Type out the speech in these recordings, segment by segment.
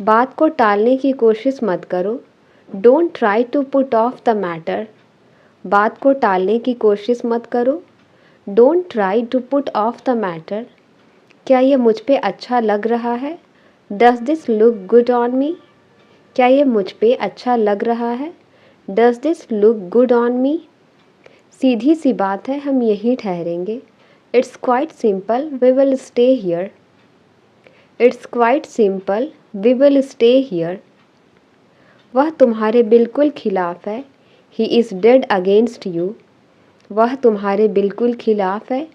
बात को टालने की कोशिश मत करो। Don't try to put off the matter. बात को टालने की कोशिश मत करो। Don't try to put off the matter. क्या ये मुझ पे अच्छा लग रहा है? Does this look good on me? क्या ये मुझ पे अच्छा लग रहा है? Does this look good on me? सीधी सी बात है, हम यहीं ठहरेंगे। It's quite simple, we will stay here. It's quite simple, we will stay here. वह तुम्हारे बिल्कुल खिलाफ है। He is dead against you. वह तुम्हारे बिल्कुल खिलाफ है।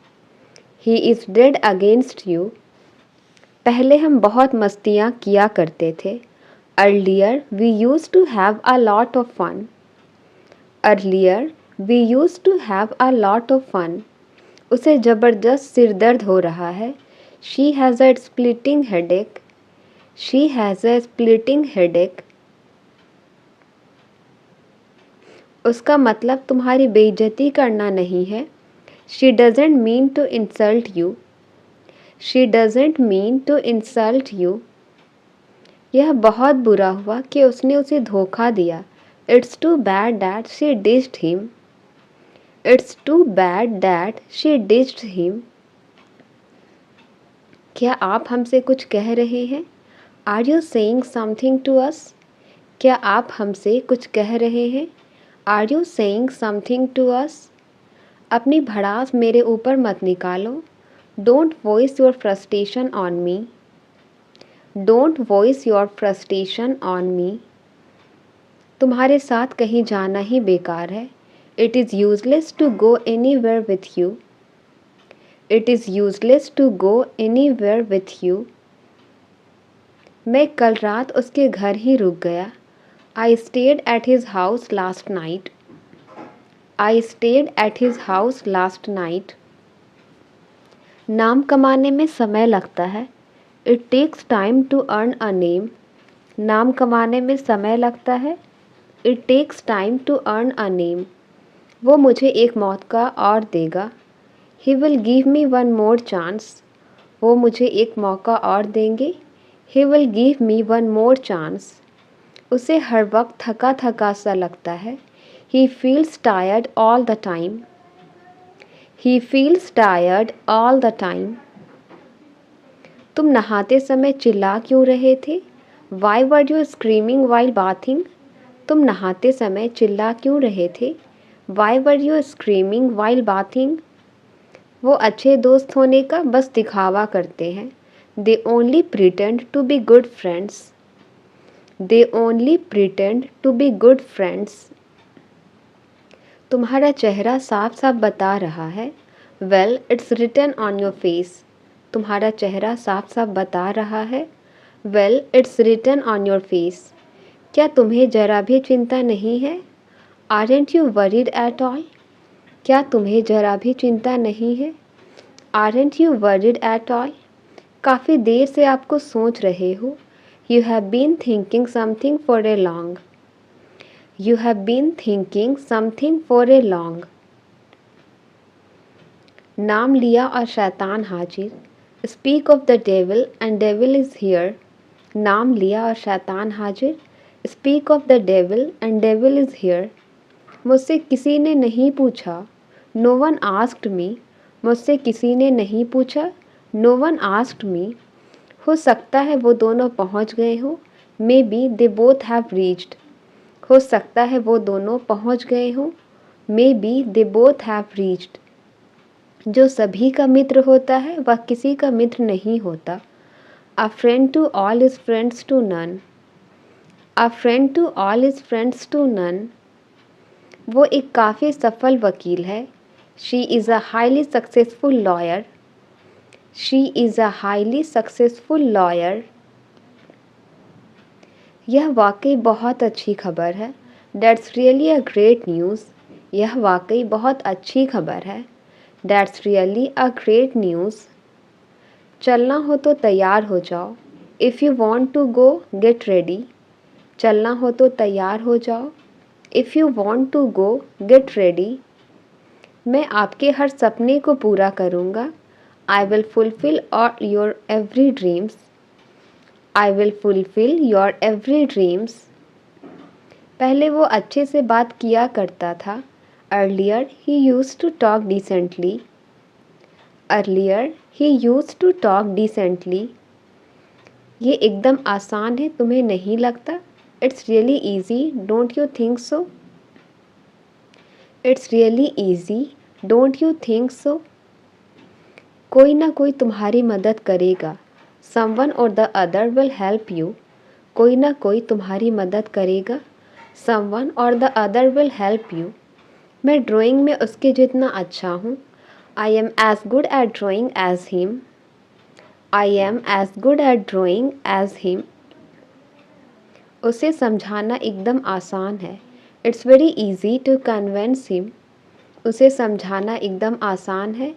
He is dead against you. पहले हम बहुत मस्तियाँ किया करते थे। Earlier we use to have a lot of fun. Earlier we use to have a lot of fun. उसे ज़बरदस्त सिर दर्द हो रहा है। She has a splitting headache. She has a splitting headache. उसका मतलब तुम्हारी बेइज्जती करना नहीं है। She doesn't mean to insult you. She doesn't mean to insult you. यह बहुत बुरा हुआ कि उसने उसे धोखा दिया। It's too bad that she dissed him. It's too bad that she dissed him. क्या आप हमसे कुछ कह रहे हैं? Are you saying something to us? क्या आप हमसे कुछ कह रहे हैं? Are you saying something to us? अपनी भड़ास मेरे ऊपर मत निकालो। Don't voice your frustration on me. Don't voice your frustration on me. तुम्हारे साथ कहीं जाना ही बेकार है। It is useless to go anywhere with you. It is useless to go anywhere with you. मैं कल रात उसके घर ही रुक गया। I stayed at his house last night. I stayed at his house last night. नाम कमाने में समय लगता है। It takes time to earn a name. नाम कमाने में समय लगता है। It takes time to earn a name. वो मुझे एक मौका और देगा। He will give me one more chance. वो मुझे एक मौका और देंगे। He will give me one more chance. उसे हर वक्त थका थका सा लगता है। He feels tired all the time. He feels tired all the time. तुम नहाते समय चिल्ला क्यों रहे थे? Why were you screaming while bathing? तुम नहाते समय चिल्ला क्यों रहे थे? Why were you screaming while bathing? वो अच्छे दोस्त होने का बस दिखावा करते हैं। They only pretend to be good friends. They only pretend to be good friends. तुम्हारा चेहरा साफ साफ बता रहा है। Well it's written on your face. तुम्हारा चेहरा साफ साफ बता रहा है। Well it's written on your face. क्या तुम्हें जरा भी चिंता नहीं है? Aren't you worried at all? क्या तुम्हें जरा भी चिंता नहीं है? Aren't you worried at all? काफ़ी देर से आपको सोच रहे हो। You have been thinking something for a long. You have been thinking something for a long. नाम लिया और शैतान हाजिर। Speak of the devil and devil is here. नाम लिया और शैतान हाजिर। Speak of the devil and devil is here. मुझसे किसी ने नहीं पूछा। No one asked me. मुझसे किसी ने नहीं पूछा। No one asked me. हो सकता है वो दोनों पहुंच गए हो। Maybe they both have reached. हो सकता है वो दोनों पहुंच गए हों। May be they both have reached. जो सभी का मित्र होता है वह किसी का मित्र नहीं होता। A friend to all is friends to none. A friend to all is friends to none. वो एक काफ़ी सफल वकील है। She is a highly successful lawyer. She is a highly successful lawyer. यह वाकई बहुत अच्छी खबर है। That's really a great news. यह वाकई बहुत अच्छी खबर है। That's really a great news. चलना हो तो तैयार हो जाओ। If you want to go, get ready. चलना हो तो तैयार हो जाओ। If you want to go, get ready. मैं आपके हर सपने को पूरा करूँगा। I will fulfill all your every dreams. I will fulfill your every dreams. पहले वो अच्छे से बात किया करता था. Earlier he used to talk decently. Earlier he used to talk decently. ये एकदम आसान है, तुम्हें नहीं लगता? It's really easy, don't you think so? It's really easy, don't you think so? कोई ना कोई तुम्हारी मदद करेगा. Someone or the other will help you. कोई ना कोई तुम्हारी मदद करेगा. Someone or the other will help you. मैं ड्राइंग में उसके जितना अच्छा हूँ. I am as good at drawing as him. I am as good at drawing as him. उसे समझाना एकदम आसान है. It's very easy to convince him. उसे समझाना एकदम आसान है.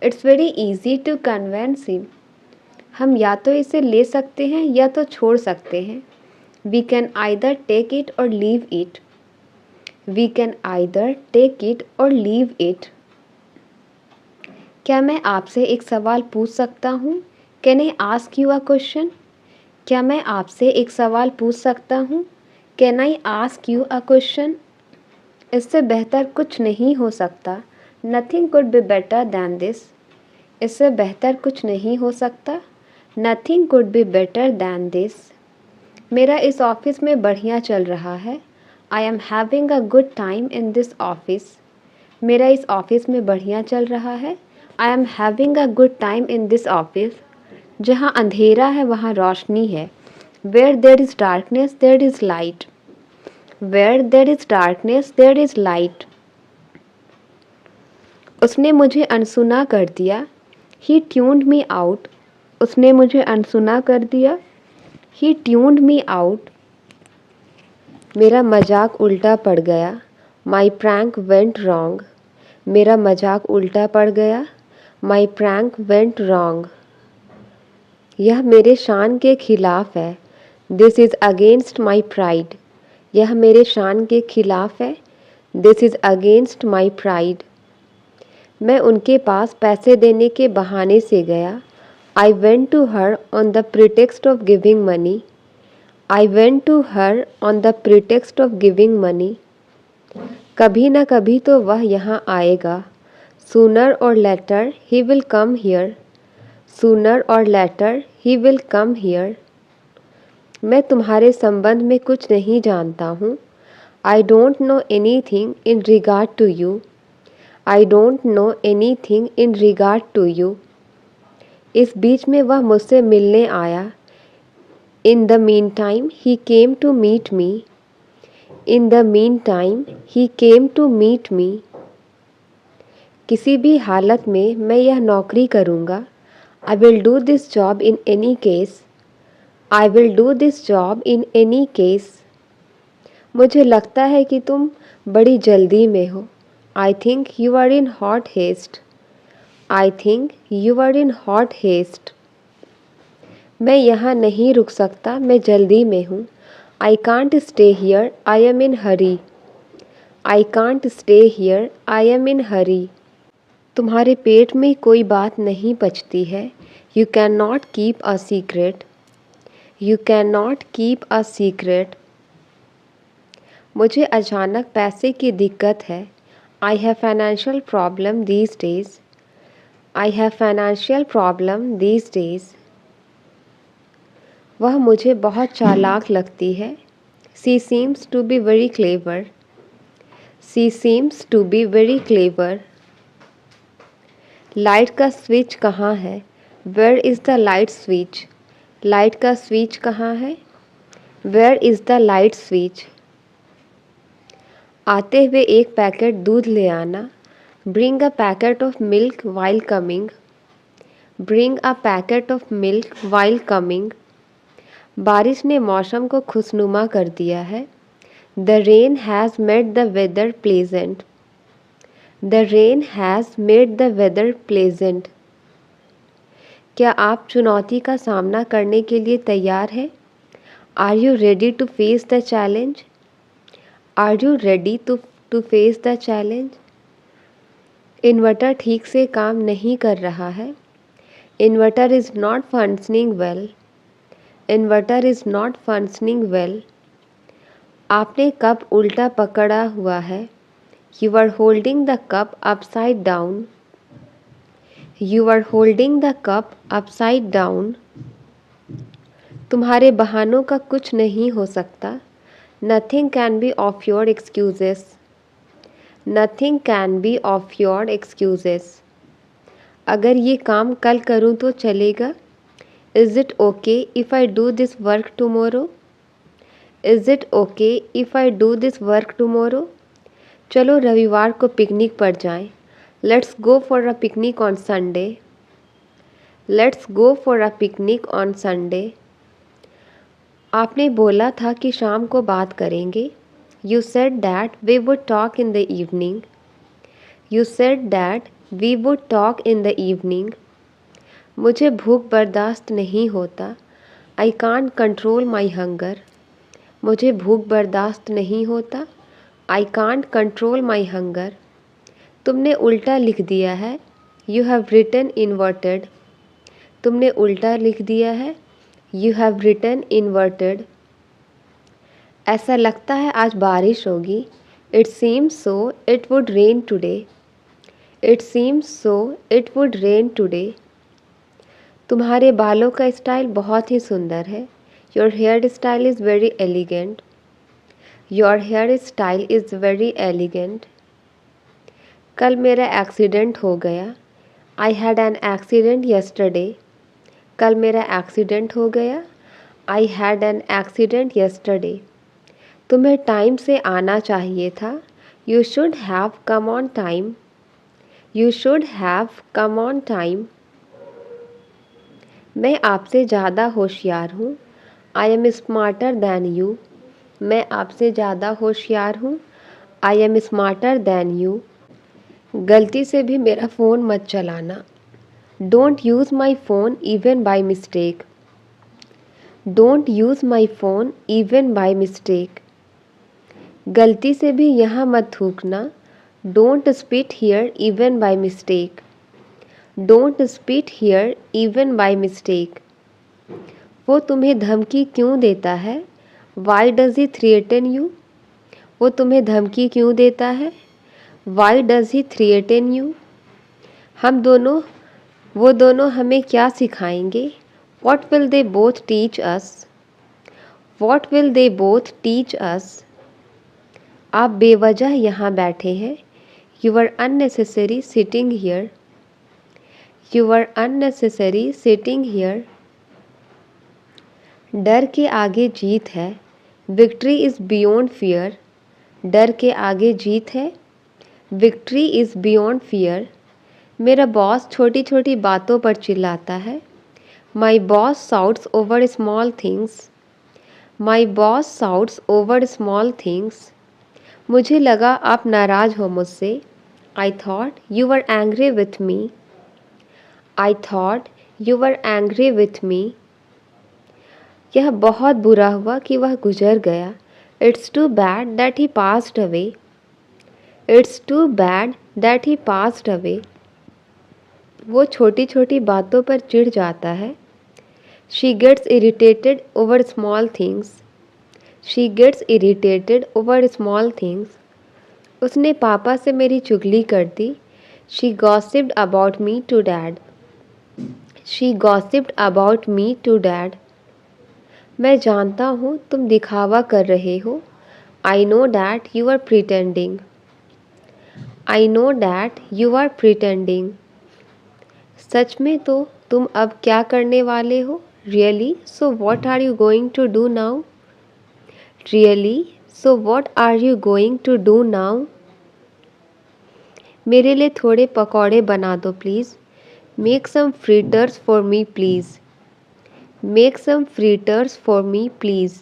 It's very easy to convince him. हम या तो इसे ले सकते हैं या तो छोड़ सकते हैं. We can either take it or leave it. We can either take it or leave it. क्या मैं आपसे एक सवाल पूछ सकता हूँ? Can I ask you a question? क्या मैं आपसे एक सवाल पूछ सकता हूँ? Can I ask you a question? इससे बेहतर कुछ नहीं हो सकता. Nothing could be better than this. इससे बेहतर कुछ नहीं हो सकता. Nothing could be better than this. मेरा इस ऑफिस में बढ़िया चल रहा है. I am having a good time in this office. मेरा इस ऑफिस में बढ़िया चल रहा है. I am having a good time in this office. जहाँ अंधेरा है वहाँ रोशनी है. Where there is darkness there is light. Where there is darkness there is light. उसने मुझे अनसुना कर दिया. He tuned me out. उसने मुझे अनसुना कर दिया. He tuned me out. मेरा मजाक उल्टा पड़ गया. My prank went wrong. मेरा मजाक उल्टा पड़ गया. My prank went wrong. यह मेरे शान के खिलाफ है. This is against my pride. यह मेरे शान के खिलाफ है. This is against my pride. मैं उनके पास पैसे देने के बहाने से गया. I went to her on the pretext of giving money. I went to her on the pretext of giving money. कभी ना कभी तो वह यहाँ आएगा. Sooner or later he will come here. Sooner or later he will come here. मैं तुम्हारे संबंध में कुछ नहीं जानता हूँ. I don't know anything in regard to you. I don't know anything in regard to you. इस बीच में वह मुझसे मिलने आया. In the meantime he came to meet me. In the meantime he came to meet me. किसी भी हालत में मैं यह नौकरी करूँगा. I will do this job in any case. I will do this job in any case. मुझे लगता है कि तुम बड़ी जल्दी में हो. I think you are in hot haste. I think you are in hot haste. मैं यहाँ नहीं रुक सकता, मैं जल्दी में हूँ. I can't stay here, I am in hurry. I can't stay here, I am in hurry. तुम्हारे पेट में कोई बात नहीं पचती है. You cannot keep a secret. You cannot keep a secret. मुझे अचानक पैसे की दिक्कत है. I have financial problem these days. I have financial problem these days. वह मुझे बहुत चालाक लगती है. She seems to be very clever. She seems to be very clever. Light का स्विच कहाँ है? Where is the light switch? Light का स्विच कहाँ है? Where is the light switch? आते हुए एक पैकेट दूध ले आना. Bring a packet of milk while coming. Bring a packet of milk while coming. बारिश ने मौसम को खुशनुमा कर दिया है. The rain has made the weather pleasant. The rain has made the weather pleasant. क्या आप चुनौती का सामना करने के लिए तैयार हैं? Are you ready to face the challenge? Are you ready to face the challenge? Inverter ठीक से काम नहीं कर रहा है. Inverter is not functioning well. Inverter is not functioning well. आपने कप उल्टा पकड़ा हुआ है। You are holding the cup upside down. You are holding the cup upside down. तुम्हारे बहानों का कुछ नहीं हो सकता। Nothing can be of your excuses. Nothing can be of your excuses. अगर ये काम कल करूँ तो चलेगा? Is it okay if I do this work tomorrow? Is it okay if I do this work tomorrow? चलो रविवार को पिकनिक पर जाएं। Let's go for a picnic on Sunday. Let's go for a picnic on Sunday. आपने बोला था कि शाम को बात करेंगे। You said that we would talk in the evening. You said that we would talk in the evening. मुझे भूख बर्दाश्त नहीं होता। I can't control my hunger. मुझे भूख बर्दाश्त नहीं होता। I can't control my hunger. तुमने उल्टा लिख दिया है। You have written inverted. तुमने उल्टा लिख दिया है। You have written inverted. ऐसा लगता है आज बारिश होगी। It seems so it would rain today. It seems so it would rain today. तुम्हारे बालों का स्टाइल बहुत ही सुंदर है। Your hair style is very elegant. Your hair style is very elegant. कल मेरा एक्सीडेंट हो गया। I had an accident yesterday. कल मेरा एक्सीडेंट हो गया। I had an accident yesterday. तुम्हें टाइम से आना चाहिए था। You should have come on time. You should have come on time. मैं आपसे ज़्यादा होशियार हूँ। I am smarter than you. मैं आपसे ज़्यादा होशियार हूँ। I am smarter than you. गलती से भी मेरा फ़ोन मत चलाना। Don't use my phone even by mistake. Don't use my phone even by mistake. गलती से भी यहाँ मत थूकना। Don't spit here even by mistake. Don't spit here even by mistake. वो तुम्हें धमकी क्यों देता है? Why does he threaten you? वो तुम्हें धमकी क्यों देता है? Why does he threaten you? वो दोनों हमें क्या सिखाएंगे? What will they both teach us? What will they both teach us? आप बेवजह यहाँ बैठे हैं। You are unnecessary sitting here. You are unnecessary sitting here. डर के आगे जीत है। Victory is beyond fear. डर के आगे जीत है। Victory is beyond fear. मेरा बॉस छोटी छोटी बातों पर चिल्लाता है। My boss shouts over small things. My boss shouts over small things. मुझे लगा आप नाराज़ हो मुझसे। I thought you were angry with me. I thought you were angry with me. यह बहुत बुरा हुआ कि वह गुजर गया। It's too bad that he passed away. It's too bad that he passed away. वो छोटी छोटी बातों पर चिढ़ जाता है। She gets irritated over small things. She gets irritated over small things. उसने पापा से मेरी चुगली कर दी। She gossiped about me to dad. She gossiped about me to dad. मैं जानता हूँ तुम दिखावा कर रहे हो। I know that you are pretending. I know that you are pretending. सच में तो तुम अब क्या करने वाले हो? Really so what are you going to do now? Really so what are you going to do now? मेरे लिए थोड़े पकौड़े बना दो please. Make some fritters for me please. Make some fritters for me please.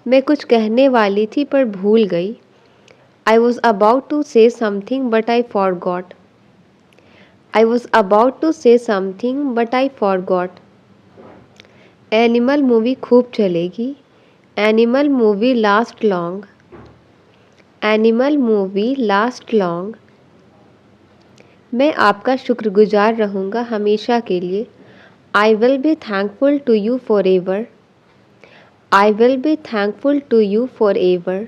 मैं कुछ कहने वाली थी पर भूल गई। I was about to say something but I forgot. I was about to say something but I forgot. Animal movie खूब चलेगी। Animal movie last long. Animal movie last long. मैं आपका शुक्रगुजार रहूँगा हमेशा के लिए। I will be thankful to you forever. I will be thankful to you forever.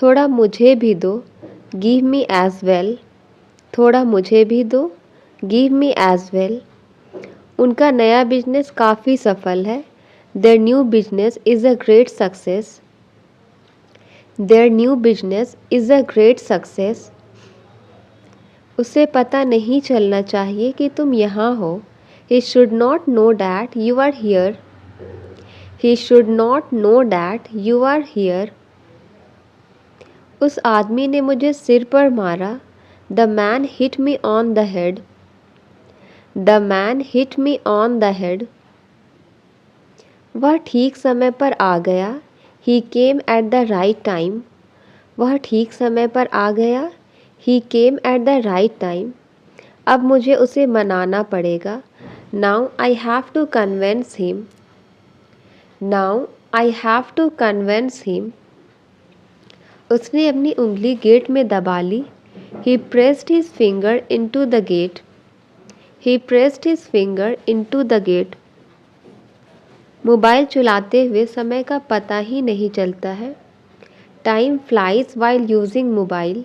थोड़ा मुझे भी दो, give me as well. थोड़ा मुझे भी दो, give me as well. उनका नया बिजनेस काफ़ी सफल है. Their new business is a great success. Their new business is a great success. उसे पता नहीं चलना चाहिए कि तुम यहाँ हो. He should not know that you are here. He should not know that you are here. उस आदमी ने मुझे सिर पर मारा. The man hit me on the head. The man hit me on the head. वह ठीक समय पर आ गया. He came at the right time. वह ठीक समय पर आ गया. He came at the right time. अब मुझे उसे मनाना पड़ेगा. Now I have to convince him. Now I have to convince him. उसने अपनी उंगली गेट में दबा ली. He pressed his finger into the gate. He pressed his finger into the gate. Mobile चलाते हुए समय का पता ही नहीं चलता है. Time flies while using mobile.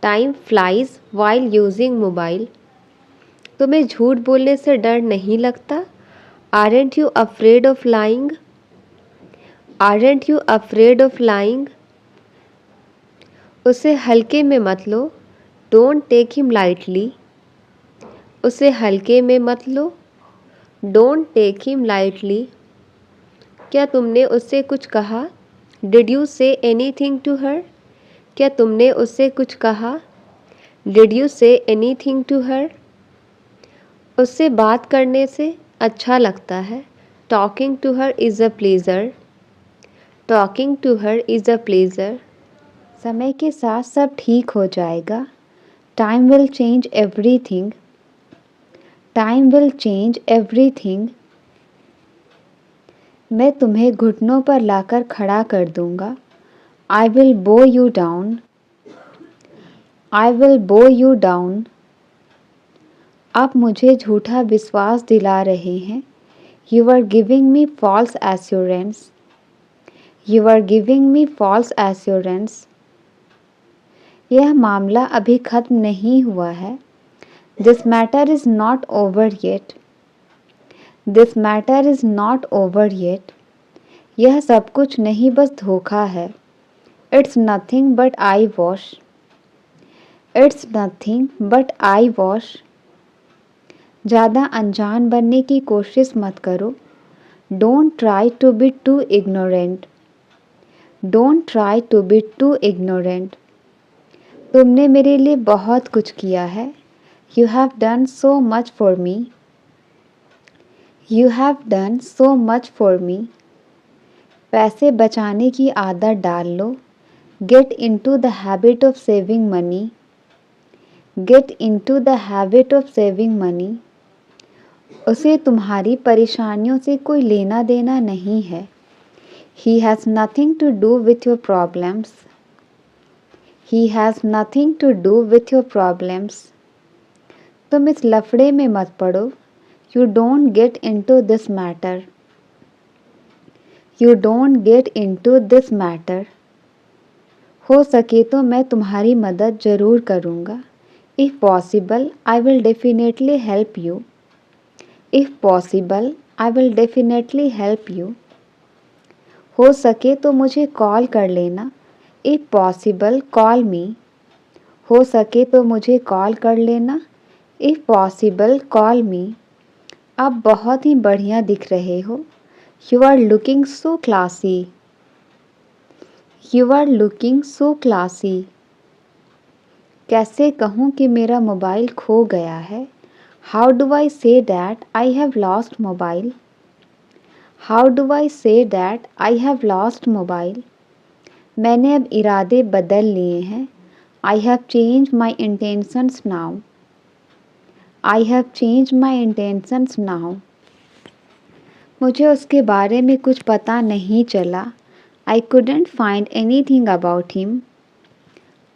Time flies while using mobile. तुम्हें झूठ बोलने से डर नहीं लगता? Aren't you afraid of lying? Aren't you afraid of lying? उसे हल्के में मत लो. Don't take him lightly. उसे हल्के में मत लो. Don't take him lightly. क्या तुमने उससे कुछ कहा? Did you say anything to her? क्या तुमने उससे कुछ कहा? Did you say anything to her? उससे बात करने से अच्छा लगता है. Talking to her is a pleasure. Talking to her is a pleasure. समय के साथ सब ठीक हो जाएगा. Time will change everything. Time will change everything. मैं तुम्हें घुटनों पर लाकर खड़ा कर दूंगा. I will bow you down. I will bow you down. आप मुझे झूठा विश्वास दिला रहे हैं. You are giving me false assurance. You are giving me false assurance. यह मामला अभी खत्म नहीं हुआ है. This matter is not over yet. This matter is not over yet. यह सब कुछ नहीं बस धोखा है. It's nothing but eyewash. It's nothing but eyewash. ज़्यादा अनजान बनने की कोशिश मत करो. Don't try to be too ignorant. Don't try to be too ignorant. तुमने मेरे लिए बहुत कुछ किया है. You have done so much for me. You have done so much for me. पैसे बचाने की आदत डाल लो. Get into the habit of saving money. Get into the habit of saving money. उसे तुम्हारी परेशानियों से कोई लेना देना नहीं है. He has nothing to do with your problems. He has nothing to do with your problems. तुम इस लफड़े में मत पड़ो. You don't get into this matter. You don't get into this matter. हो सके तो मैं तुम्हारी मदद ज़रूर करूँगा. If possible, I will definitely help you. If possible, I will definitely help you. हो सके तो मुझे कॉल कर लेना. If possible, call me. हो सके तो मुझे कॉल कर लेना. If possible, call me. आप बहुत ही बढ़िया दिख रहे हो. You are looking so classy. You are looking so classy. कैसे कहूँ कि मेरा मोबाइल खो गया है. How do I say that I have lost mobile? How do I say that I have lost mobile? मैंने अब इरादे बदल लिए हैं. I have changed my intentions now. I have changed my intentions now. मुझे उसके बारे में कुछ पता नहीं चला. I couldn't find anything about him.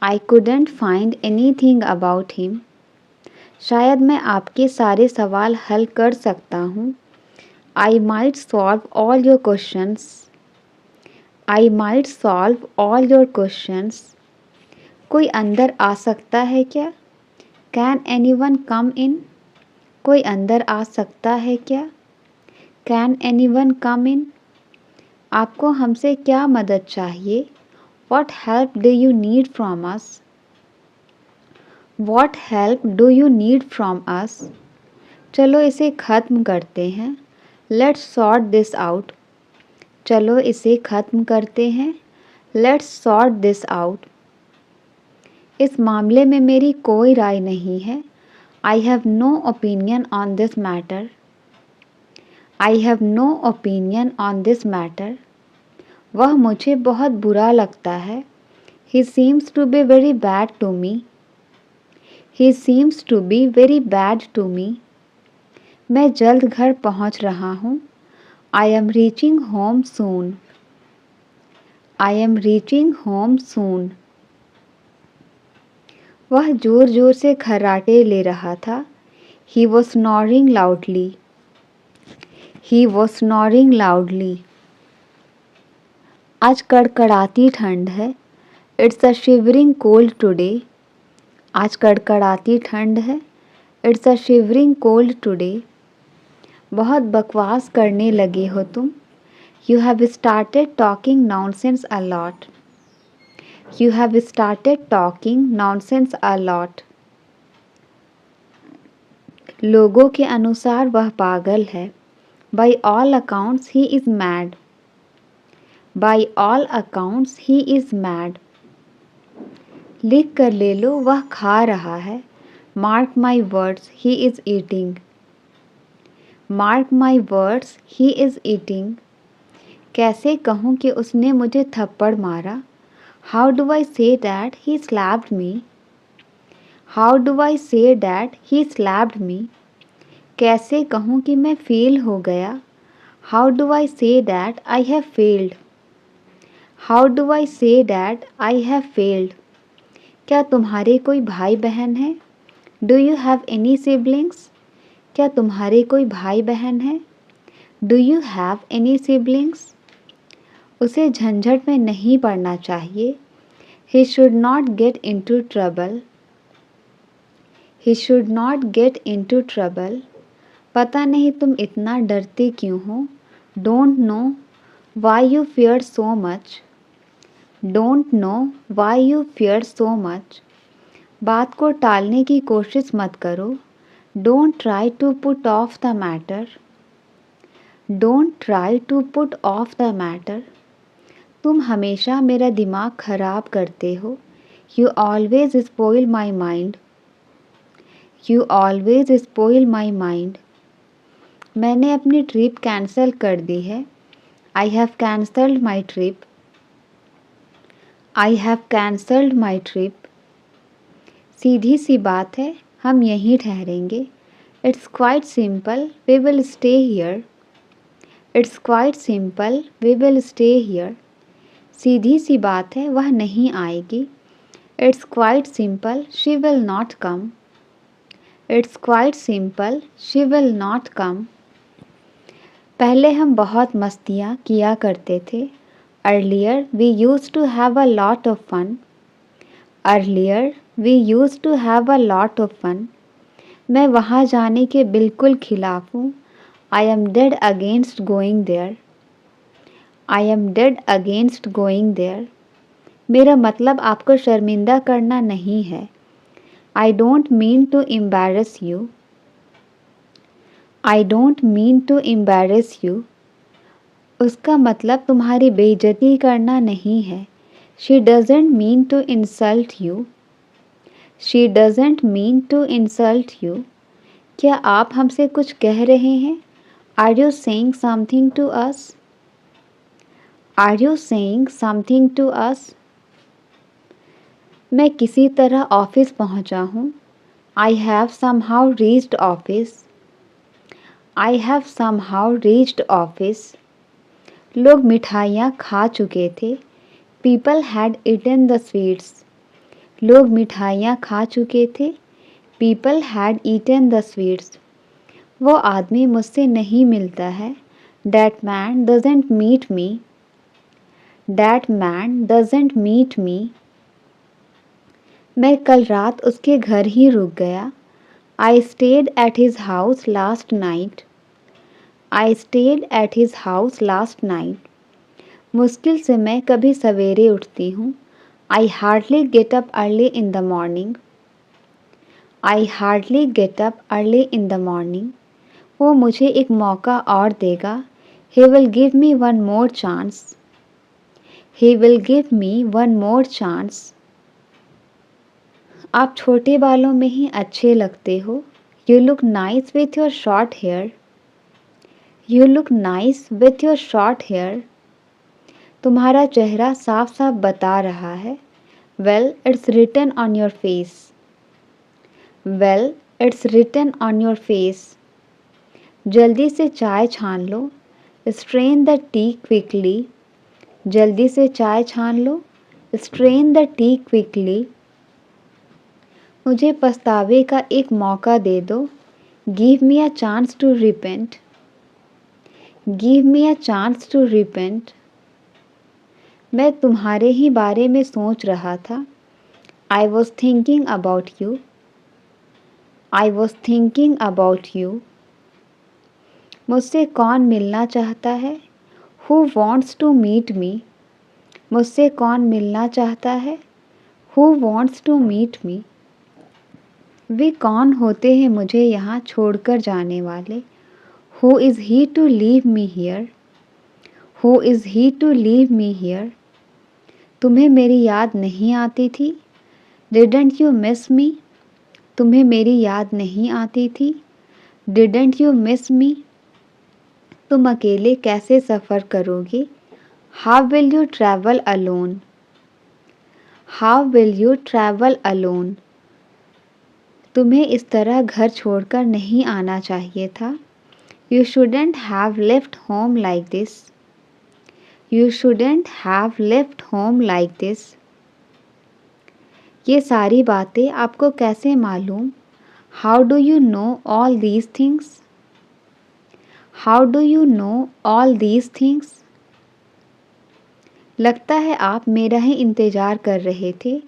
I couldn't find anything about him. शायद मैं आपके सारे सवाल हल कर सकता हूँ। I might solve all your questions. I might solve all your questions. कोई अंदर आ सकता है क्या? Can anyone come in? कोई अंदर आ सकता है क्या? Can anyone come in? आपको हमसे क्या मदद चाहिए? What help do you need from us? What help do you need from us? चलो इसे ख़त्म करते हैं। Let's sort this out. चलो इसे ख़त्म करते हैं। Let's sort this out. इस मामले में मेरी कोई राय नहीं है। I have no opinion on this matter. I have no opinion on this matter. वह मुझे बहुत बुरा लगता है। He seems to be very bad to me. He seems to be very bad to me. मैं जल्द घर पहुंच रहा हूँ। I am reaching home soon. I am reaching home soon. वह जोर जोर से खर्राटे ले रहा था। He was snoring loudly. He was snoring loudly. आज कड़कड़ाती ठंड है। It's a shivering cold today. आज कड़कड़ाती ठंड है। It's a shivering cold today. बहुत बकवास करने लगे हो तुम। You have started talking nonsense a lot. You have started talking nonsense a lot. लोगों के अनुसार वह पागल है। By all accounts he is mad. By all accounts he is mad. लिख कर ले लो वह खा रहा है। Mark my words he is eating. Mark my words he is eating. कैसे कहूँ कि उसने मुझे थप्पड़ मारा? How do I say that he slapped me? How do I say that he slapped me? कैसे कहूँ कि मैं फेल हो गया? How do I say that I have failed? How do I say that I have failed? क्या तुम्हारे कोई भाई बहन है? Do you have any siblings? क्या तुम्हारे कोई भाई बहन है? Do you have any siblings? उसे झंझट में नहीं पड़ना चाहिए। He should not get into trouble. He should not get into trouble. पता नहीं तुम इतना डरते क्यों हो? Don't know why you fear so much. Don't know why you fear so much. बात को टालने की कोशिश मत करो। Don't try to put off the matter. Don't try to put off the matter. तुम हमेशा मेरा दिमाग खराब करते हो। You always spoil my mind. You always spoil my mind. मैंने अपनी ट्रिप कैंसिल कर दी है। I have cancelled my trip. I have cancelled my trip. सीधी सी बात है, हम यहीं ठहरेंगे। It's quite simple, we will stay here. It's quite simple, we will stay here. सीधी सी बात है, वह नहीं आएगी। It's quite simple, she will not come. It's quite simple, she will not come. पहले हम बहुत मस्तियाँ किया करते थे। Earlier, we used to have a lot of fun. Earlier, we used to have a lot of fun. मैं वहाँ जाने के बिल्कुल खिलाफ हूँ। I am dead against going there. I am dead against going there. मेरा मतलब आपको शर्मिंदा करना नहीं है। I don't mean to embarrass you. I don't mean to embarrass you. उसका मतलब तुम्हारी बेइज्जती करना नहीं है। She doesn't mean to insult you. She doesn't mean to insult you. क्या आप हमसे कुछ कह रहे हैं? Are you saying something to us? Are you saying something to us? मैं किसी तरह ऑफिस पहुंचा हूँ। I have somehow reached office. I have somehow reached office. लोग मिठाइयाँ खा चुके थे। People had eaten the sweets. लोग मिठाइयाँ खा चुके थे। People had eaten the sweets. वो आदमी मुझसे नहीं मिलता है. That man doesn't meet me. That man doesn't meet me. मैं कल रात उसके घर ही रुक गया. I stayed at his house last night. I stayed at his house last night. मुश्किल से मैं कभी सवेरे उठती हूँ. I hardly get up early in the morning. I hardly get up early in the morning. वो मुझे एक मौका और देगा. He will give me one more chance. He will give me one more chance. आप छोटे बालों में ही अच्छे लगते हो. You look nice with your short hair. You look nice with your short hair. तुम्हारा चेहरा साफ साफ बता रहा है. Well, it's written on your face. Well, it's written on your face. जल्दी से चाय छान लो. Strain the tea quickly. जल्दी से चाय छान लो. Strain the tea quickly. मुझे पछतावे का एक मौका दे दो. Give me a chance to repent. Give me a chance to repent. मैं तुम्हारे ही बारे में सोच रहा था. I was thinking about you. I was thinking about you. मुझसे कौन मिलना चाहता है? Who wants to meet me? मुझसे कौन मिलना चाहता है? Who wants to meet me? वे कौन होते हैं मुझे यहाँ छोड़कर जाने वाले? Who is he to leave me here? Who is he to leave me here? तुम्हें मेरी याद नहीं आती थी? Didn't you miss me? तुम्हें मेरी याद नहीं आती थी? Didn't you miss me? तुम अकेले कैसे सफ़र करोगे? How will you travel alone? How will you travel alone? तुम्हें इस तरह घर छोड़कर नहीं आना चाहिए था. You shouldn't have left home like this. You shouldn't have left home like this. ये सारी बातें आपको कैसे मालूम? How do you know all these things? How do you know all these things? लगता है आप मेरा ही इंतज़ार कर रहे थे.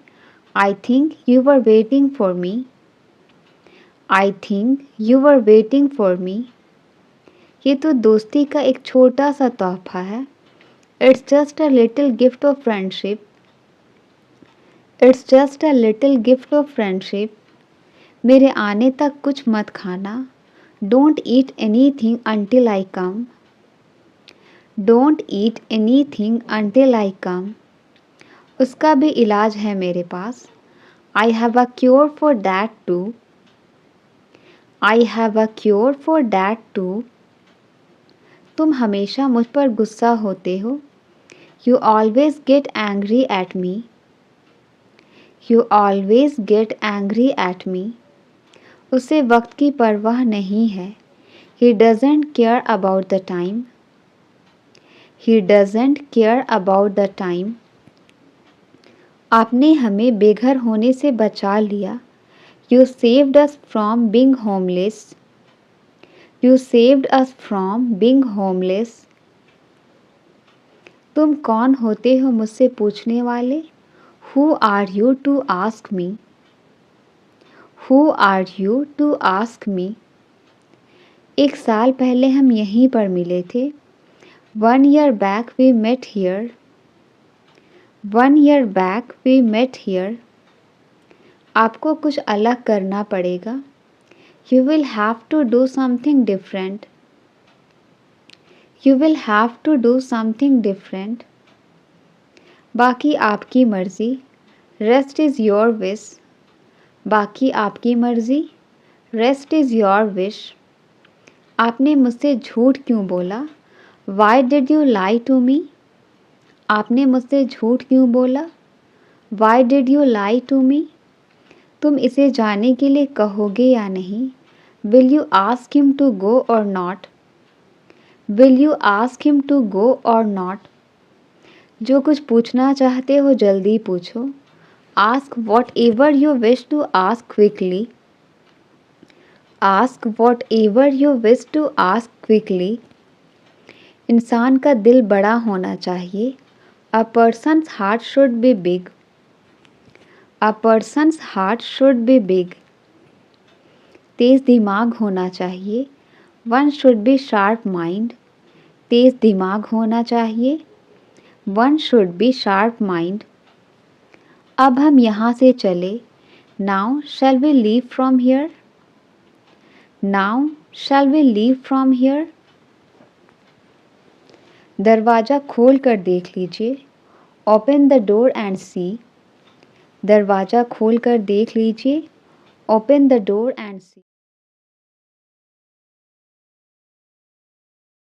I think you were waiting for me. I think you were waiting for me. ये तो दोस्ती का एक छोटा सा तोहफा है. It's just a little gift of friendship. It's just a little gift of friendship. मेरे आने तक कुछ मत खाना. Don't eat anything until I come. Don't eat anything until I come. उसका भी इलाज है मेरे पास. I have a cure for that too. I have a cure for that too. तुम हमेशा मुझ पर गुस्सा होते हो. You always get angry at me. You always get angry at me. उसे वक्त की परवाह नहीं है. He doesn't care about the time. He doesn't care about the time. आपने हमें बेघर होने से बचा लिया. You saved us from being homeless. You saved us from being homeless. तुम कौन होते हो मुझसे पूछने वाले? Who are you to ask me? Who are you to ask me? एक साल पहले हम यहीं पर मिले थे. 1 year back we met here. 1 year back we met here. आपको कुछ अलग करना पड़ेगा. You will have to do something different. You will have to do something different. बाकी आपकी मर्ज़ी. Rest is your wish. बाकी आपकी मर्ज़ी. Rest is your wish. आपने मुझसे झूठ क्यों बोला? Why did you lie to me? आपने मुझसे झूठ क्यों बोला? Why did you lie to me? तुम इसे जाने के लिए कहोगे या नहीं? Will you ask him to go or not? Will you ask him to go or not? जो कुछ पूछना चाहते हो जल्दी पूछो. Ask whatever you wish to ask quickly. Ask whatever you wish to ask quickly. इंसान का दिल बड़ा होना चाहिए। A person's heart should be big. A person's heart should be big. तेज दिमाग होना चाहिए। One should be sharp mind. तेज दिमाग होना चाहिए। One should be sharp mind. अब हम यहाँ से चले। Now shall we leave from here. Now shall we leave from here. दरवाज़ा खोल कर देख लीजिए। Open the door and see. दरवाज़ा खोल कर देख लीजिए। Open the door and C.